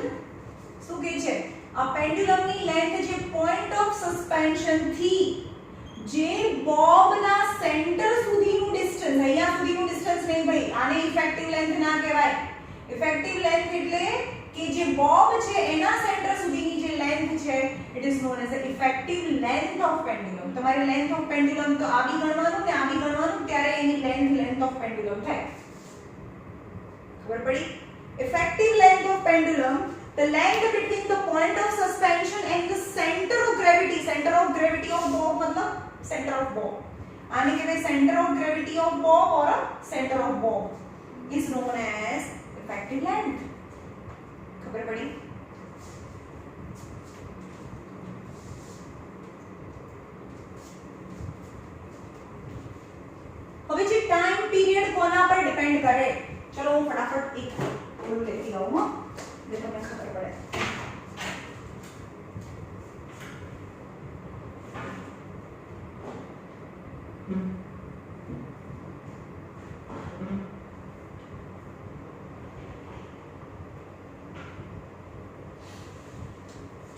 શું કહે છે, આ પેન્ડ્યુલમની length જે point of suspension થી જે બોબના centre સુધીનું ડિસ્ટન્સ, અહીંયા સુધીનું ડિસ્ટન્સ નહીં ભાઈ, આને ઇફેક્ટિવ લેન્થ ના કહેવાય। ઇફેક્ટિવ લેન્થ એટલે કે જે બોબ છે એના સેન્ટર સુધીની જે લેન્થ છે, it is known as effective length of pendulum. તમારે લેન્થ ઓફ પેન્ડ્યુલમ તો આ બી ગણવાનું ને આ બી ગણવાનું, ત્યારે એની લેન્થ ઓફ પેન્ડ્યુલમ થાય, ખબર પડી? Effective length of pendulum, the length between the point of suspension and the center of gravity of bob मतलब center of bob, आने के लिए center of gravity of bob or a center of bob is known as effective length। खबर पड़ी? હવે જે time period કોના પર ડિપેન્ડ કરે, ચલો હું ફટાફટ એક એવું લેતી આવું હા, જે તમને ખબર પડે।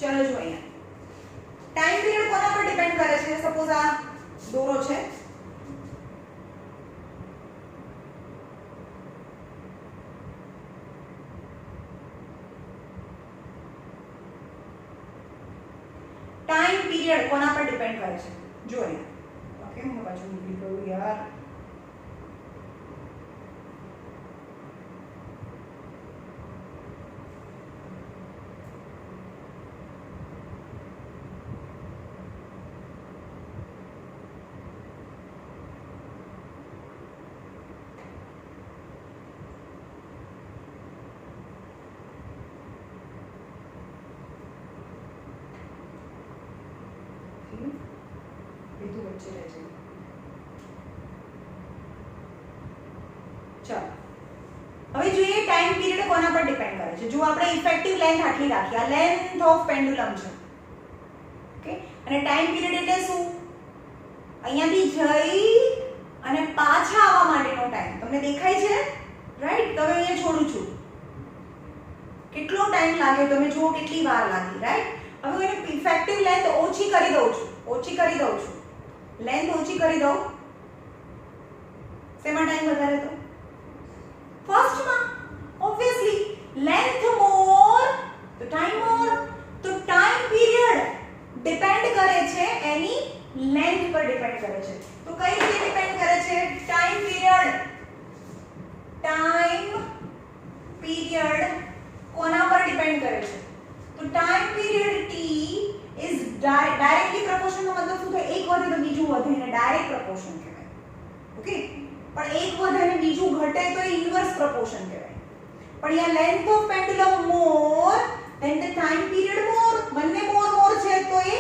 ચલો જો અહીંયા ટાઈમ પીરિયડ કોના પર ડિપેન્ડ કરે છે, સપોઝ આ દોરો છે, टाइम पीरियड कोना पर डिपेंड करे છે, જો અહીંયા ઓકે, હું પાછું નીકળી ગયું યાર, બધું વચ્ચે રહે છે। ચાલો હવે જોઈએ ટાઈમ પીરિયડ કોના પર ડિપેન્ડ કરે છે। જો આપણે ઇફેક્ટિવ લેન્થ આટલી રાખી, આ લેન્થ ઓફ પેન્ડ્યુલમ છે, ઓકે, અને ટાઈમ પીરિયડ એટલે શું, અહીંયાથી જઈ અને પાછા આવવા માટેનો ટાઈમ તમને દેખાય છે, રાઈટ? તો હવે અહીંયા છોડું છું, કેટલો ટાઈમ લાગે તમે જુઓ, કેટલી વાર લાગી, રાઈટ? હવે હું એને ઇફેક્ટિવ લેન્થ ઓછી કરી દઉં છું, લેન્થ ઓછી કરી દઉં, શેમાં ટાઈમ વધારે તો ફર્સ્ટમાં, ઓબ્વિયસલી લેન્થ મોર તો ટાઈમ મોર, તો ટાઈમ પીરિયડ ડિપેન્ડ કરે છે એની લેન્થ પર ડિપેન્ડ કરે છે। તો કઈ રીતે ડિપેન્ડ કરે છે ટાઈમ પીરિયડ કોના પર ડિપેન્ડ કરે છે, તો time period t is directly proportional નો મતલબ શું થાય, એક વધે તો બીજું વધે એને ડાયરેક્ટ પ્રપોર્શન કહેવાય, ઓકે। પણ એક વધે અને બીજું ઘટે તો ઇન્વર્સ પ્રપોર્શન કહેવાય। પણ અહીંયા length of pendulum more than the time period more, બંને મોર છે તો એ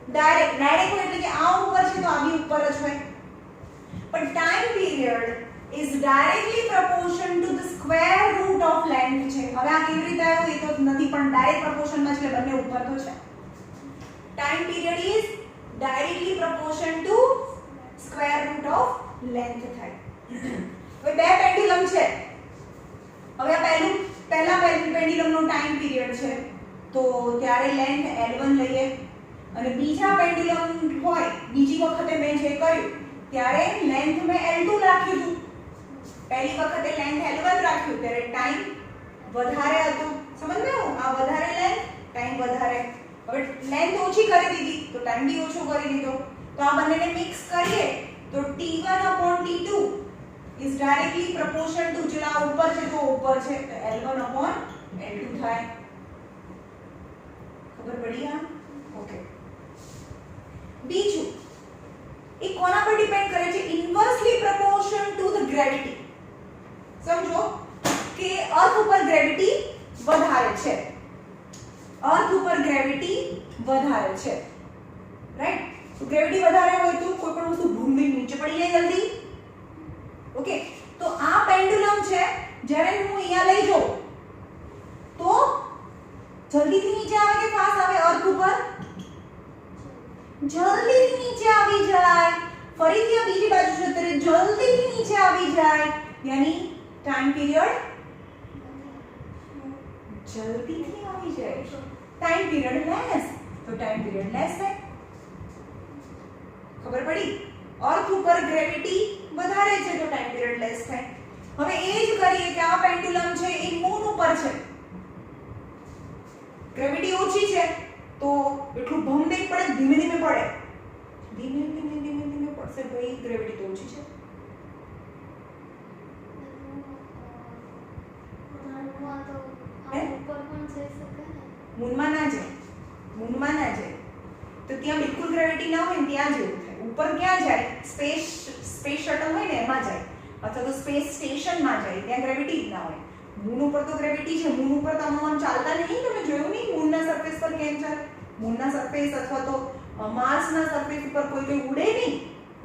ડાયરેક્ટ હોય એટલે કે આ ઉપર છે તો આ બી ઉપર જ હોય. પણ time period is directly proportion to the square root of length છે. હવે આ કેવી રીતે આવ્યું એ તો નથી, પણ ડાયરેક્ટ પ્રોપોર્શન માં છે એટલે બંને ઉપર તો છે. Time period is directly proportion to square root of length થાય. હવે બે પેન્ડ્યુલમ છે. હવે આ પહેલા પેન્ડ્યુલમ નો ટાઈમ પીરિયડ છે તો ત્યારે લેન્થ L1 લઈએ અને બીજા પેન્ડ્યુલમ હોય બીજી વખતે મેં જે કર્યું ત્યારે લેન્થ મેં L2 રાખ્યું હતું. પહેલી વખતે લેન્થ L1 રાખ્યું ત્યારે ટાઈમ વધારે હતો. સમજ્યો? આ વધારે લેન્થ, ટાઈમ વધારે. હવે લેન્થ ઓછી કરી દીધી તો ટાઈમ બી ઓછો કરી દીધો. તો આ બંનેને મિક્સ કરીએ તો T1/T2 is directly proportion to ચલા ઉપર છે તો ઉપર છે તો L1/L2 થાય. ખબર પડી? આ ઓકે. બીજું એ કોના પર ડિપેન્ડ કરે છે? ઇન્વર્સલી પ્રોપોર્શન ટુ ધ ગ્રેવિટી. સમજો કે અર્થ ઉપર ગ્રેવિટી વધારે છે. અર્થ ઉપર ગ્રેવિટી વધારે છે. રાઈટ? તો ગ્રેવિટી વધારે હોય તો કોઈ પણ વસ્તુ ભૂમિ નીચે પડી જાય જલ્દી. ઓકે, તો આ પેન્ડ્યુલમ છે જ્યારે હું અહીંયા લઈ જાઉં તો જલ્દીથી નીચે આવે કે ફાસ્ટ આવે? અર્થ ઉપર જલ્દીથી નીચે આવી જાય. ફરીથી આ બીજી બાજુ છે ત્યારે જલ્દીથી નીચે આવી જાય. યાની ટાઈમ પીરિયડ જલ્દીથી આવી જાય. ટાઈમ પીરિયડ લેસ તો ટાઈમ પીરિયડ લેસ થાય. ખબર પડી? અર્થ ઉપર ગ્રેવિટી વધારે છે તો ટાઈમ પીરિયડ લેસ થાય. હવે એ જ કરીએ કે આ પેન્ડ્યુલમ છે એ મૂન ઉપર છે. ગ્રેવિટી ઓછી છે તો એટલું ભમ નહીં પડે, ધીમે ધીમે પડે. ધીમે પડશે ભાઈ, ગ્રેવિટી તો ઓછી છે. મૂનમાં ના જાય, મૂનમાં ના જાય તો ત્યાં બિલકુલ ગ્રેવિટી ના હોય ને ત્યાં જેવું થાય. ઉપર ક્યાં જાય? સ્પેસ શટલ હોય ને એમાં જાય અથવા તો સ્પેસ સ્ટેશનમાં જાય, ત્યાં ગ્રેવિટી જ ના હોય. મૂન ઉપર તો ગ્રેવિટી છે. મૂન ઉપર તો આમ ચાલતા નહીં. તમે જોયું નહીં મૂનના સરફેસ પર કેમ ચાલે? મૂનના સરફેસ અથવા તો માર્સના સરફેસ ઉપર કોઈ ઉડે નહીં,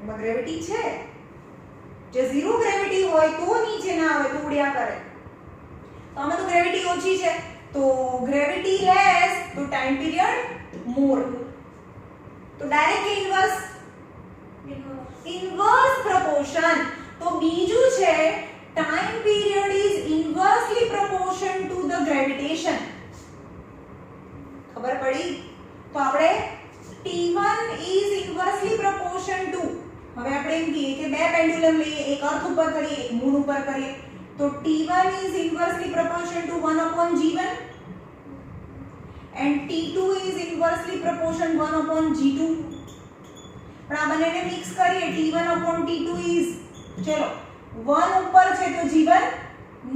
એમાં ગ્રેવિટી છે. જે ઝીરો ગ્રેવિટી હોય તો નીચે ના આવે તો ઉડ્યા કરે. તો આમાં તો ગ્રેવિટી ઓછી છે તો ગ્રેવિટી લેસ તો ટાઈમ પીરિયડ મોર. તો ડાયરેક્ટ ઇન્વર્સ પ્રોપોર્શન. તો બીજું છે time period is inversely proportion to the gravitation. ખબર પડી? તો આપણે T1 is inversely proportion to, હવે આપણે એમ કહીએ કે બે પેન્ડ્યુલમ લઈએ, એક અર્થ ઉપર કરીએ એક મૂન ઉપર કરીએ તો T1 is inversely proportion to 1/G1 and T2 is inversely proportion 1/G2. પણ આ બંનેને મિક્સ કરીએ T1/T2 is, ચલો 1 ઉપર છે તો G1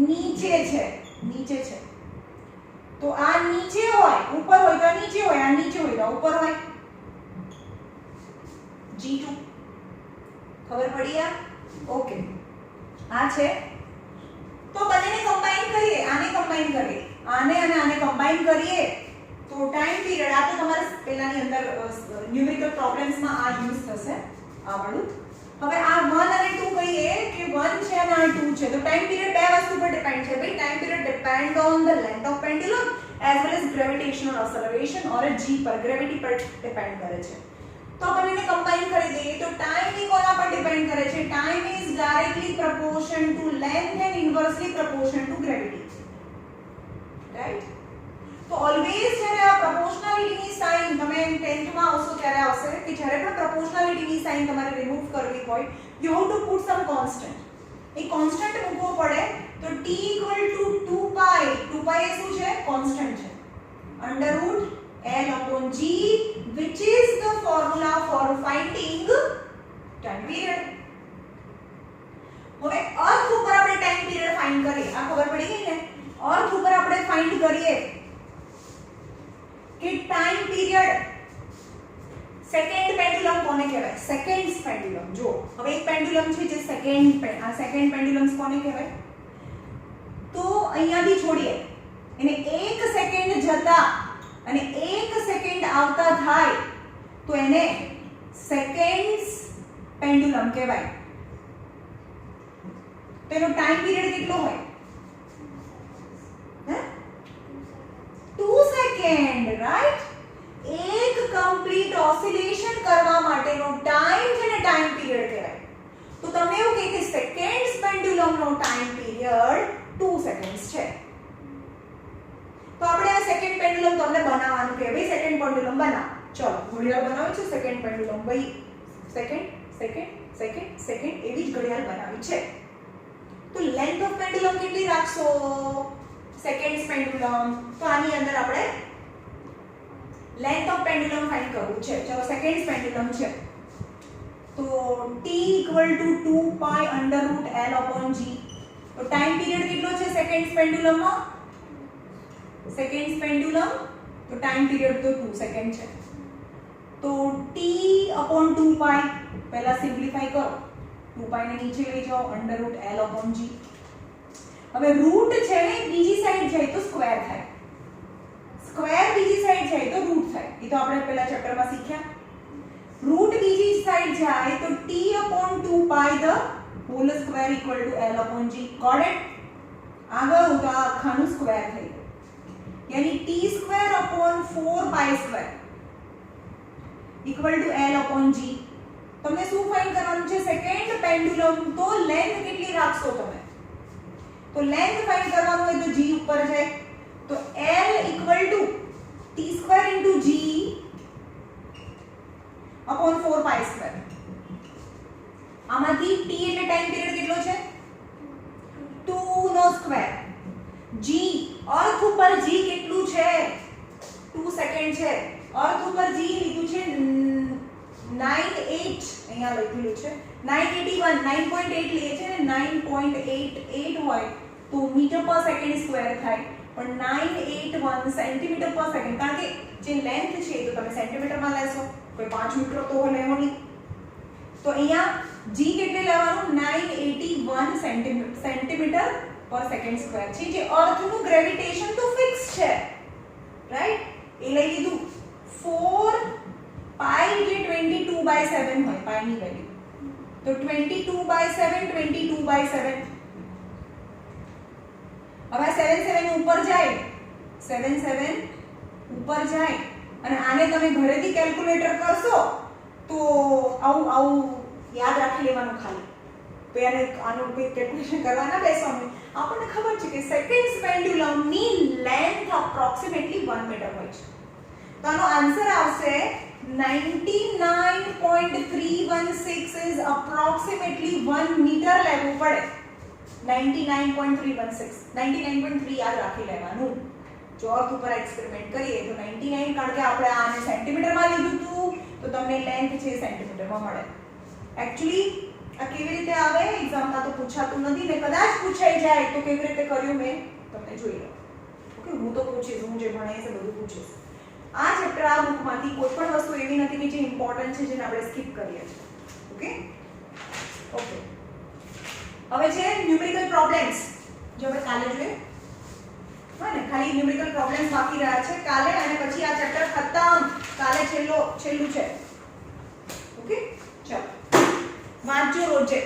નીચે છે, નીચે છે. તો આ નીચે હોય, ઉપર હોય તો નીચે હોય, આ નીચે હોય તો ઉપર હોય. G2. ખબર પડી? આ ઓકે. આ છે તો બંનેને કમ્બાઈન કરીએ, આને કમ્બાઈન કરીએ, આને અને આને કમ્બાઈન કરીએ તો ટાઈમ પીરિયડ, આ તો તમારે પહેલાની અંદર ન્યુમેરિકલ પ્રોબ્લેમ્સમાં આ યુઝ થશે આ વાળું. હવે આ 1 અને 2 કહીએ કે 1 છે અને આ 2 છે તો ટાઈમ પીરિયડ બે વસ્તુ પર ડિપેન્ડ છે ભાઈ. Time period depend on the length of pendulum as well as gravitational acceleration or g પર, ગ્રેવિટી પર ડિપેન્ડ કરે છે. તો આપણે એને કમ્બાઈન કરી દઈએ તો ટાઈમ એ કોના પર ડિપેન્ડ કરે છે? Time is directly proportion to length and inversely proportion to gravity. Right? તો ઓલવેઝ જ્યારે આ પ્રોપોર્શનાલિટીની સાઇન તમે 10th માં આવશો ત્યારે આવશે કે જ્યારે પણ પ્રોપોર્શનાલિટીની સાઇન તમારે રિમૂવ કરવી હોય you have two put sum constant. A constant મૂકવો પડે તો t = 2π. 2π એ શું છે? કોન્સ્ટન્ટ છે. √L/G which is the formula for finding time period. હવે અર્થ ઉપર આપણે ટાઈમ પીરિયડ ફાઇન્ડ કરીએ. આ ખબર પડી ગઈ ને? અર્થ ઉપર આપણે ફાઇન્ડ કરીએ કે ટાઈમ પીરિયડ સેકન્ડ પેન્ડ્યુલમ કોને કહેવાય? Seconds pendulum. જો હવે એક પેન્ડ્યુલમ છે જે આ સેકન્ડ પેન્ડ્યુલમ્સ કોને કહેવાય? તો અહીંયાથી છોડીએ એને 1 સેકન્ડ જતા અને 1 સેકન્ડ આવતા થાય તો એને સેકન્ડ્સ પેન્ડુલમ કહેવાય. તો એનો ટાઈમ પીરિયડ કેટલો હોય? 2 સેકન્ડ, રાઈટ? એક કમ્પ્લીટ ઓસિલેશન કરવા માટેનો ટાઈમ જેને ટાઈમ પીરિયડ કહેવાય. તો તમને એવું કહે કે સેકન્ડ્સ પેન્ડુલમનો ટાઈમ પીરિયડ 2 સેકન્ડ્સ છે. તો આપણે આ સેકન્ડ પેન્ડુલમ તમને બનાવવાનું કે ભાઈ સેકન્ડ પેન્ડુલમ બનાવ. ચલો ઘડિયાળ બનાવી છે સેકન્ડ પેન્ડુલમ. ભાઈ સેકન્ડ સેકન્ડ સેકન્ડ સેકન્ડ એવી જ ઘડિયાળ બનાવી છે. તો લેન્થ ઓફ પેન્ડુલમ કેટલી રાખશો? Seconds pendulum. તો આની અંદર આપણે લેન્થ ઓફ પેન્ડુલમ ફાઇન્ડ કરવું છે. ચલો સેકન્ડ્સ પેન્ડુલમ છે. તો t = 2 પાઈ √L/g. તો ટાઈમ પીરિયડ કેટલો છે સેકન્ડ્સ પેન્ડુલમમાં? સેકન્ડ્સ પેન્ડુલમ તો ટાઈમ પીરિયડ તો 2 સેકન્ડ છે. તો t/2 પાઈ પહેલા સિમ્પ્લિફાઈ કરો. 2 પાઈ ને નીચે લઈ જાઓ √L/g. હવે રૂટ છે ને બીજી સાઈડ જાય તો સ્ક્વેર થાય. સ્ક્વેર બીજી સાઈડ જાય તો રૂટ થાય. એ તો આપણે પહેલા ચેપ્ટરમાં શીખ્યા. રૂટ બીજી સાઈડ જાય તો t/2 pi the whole square = L/g. Got it? આગળ તો આ આખાનું સ્ક્વેર થઈ ગયું. यानी t²/4 π² = L/g. તમને શું ફાઇન્ડ કરવાનું છે? Second pendulum. તો લેન્થ કેટલી રાખશો તમે? તો લેન્થ ફાઇન્ડ કરવાનું હોય તો g ઉપર જાય. તો L = t² * g / 4 π². આમાંથી t એટલે ટાઈમ પીરિયડ કેટલો છે? 2 નો સ્ક્વેર. g અર્થ ઉપર g કેટલું છે? 2 સેકન્ડ છે. અર્થ ઉપર g લીધું છે 98. અહીંયા લખેલું છે 981. 9.8 લે છે ને 9.88 હોય તો મીટર પર સેકન્ડ સ્ક્વેર થાય. પણ 981 સેન્ટીમીટર પર સેકન્ડ. કારણ કે જે લેન્થ છે તો તમે સેન્ટીમીટરમાં લેશો. કોઈ 5 મીટર તો લેવો નહીં. તો અહીંયા g કેટલે લેવાનું? 981 સેન્ટીમીટર પર સેકન્ડ સ્ક્વેર છે. જે અર્થનું ગ્રેવિટેશન તો ફિક્સ છે, રાઈટ? એ લઈ લીધું. 4 પાઈ જે 22/7 હોય પાઈની વેલ્યુ. તો 22/7 22/7. હવે 7 ઉપર જાય. 7 ઉપર જાય અને આને તમે ઘરેથી કેલ્ક્યુલેટર કરશો તો આવું યાદ રાખી લેવાનું ખાલી. તો એને આનું કોઈ કેલ્ક્યુલેશન કરવા ના બેસવાનું. આપણને ખબર છે કે સેકન્ડ્સ પેન્ડુલમની લેન્થ એપ્રોક્સિમેટલી 1 મીટર હોય છે. તો આનો આન્સર આવશે 99.316 ઇઝ એપ્રોક્સિમેટલી 1 મીટર લેવું પડે. 99.316 99.3 યાદ રાખી લેવાનું. જો અર્થ ઉપર એક્સપેરિમેન્ટ કરીએ તો 99, કારણ કે આપણે આને સેન્ટીમીટરમાં લીધું હતું તો તમને લેન્થ છે સેન્ટીમીટરમાં મળે. એક્ચ્યુઅલી આ કેવી રીતે આવે એક્ઝામમાં તો પૂછાતું નથી ને કદાચ પૂછાઈ જાય તો કેવી રીતે કર્યું મેં તમને જોઈ લો. ઓકે, હું તો પૂછીશ, હું જે ભણાવીશ એ બધું પૂછીશ. આ ચેપ્ટર આ બુકમાંથી કોઈ પણ વસ્તુ એવી નથી કે જે ઇમ્પોર્ટન્ટ છે જેને આપણે સ્કીપ કરીએ છીએ. Okay okay. હવે છે ન્યુમેરિકલ પ્રોબ્લેમ્સ. જો આપણે કાલે જોઈએ હા ને, ખાલી ન્યુમેરિકલ પ્રોબ્લેમ્સ બાકી રહ્યા છે કાલે, અને પછી આ ચેપ્ટર ખતમ. કાલે છેલ્લું છે. ઓકે, ચલો વાંચજો રોજે.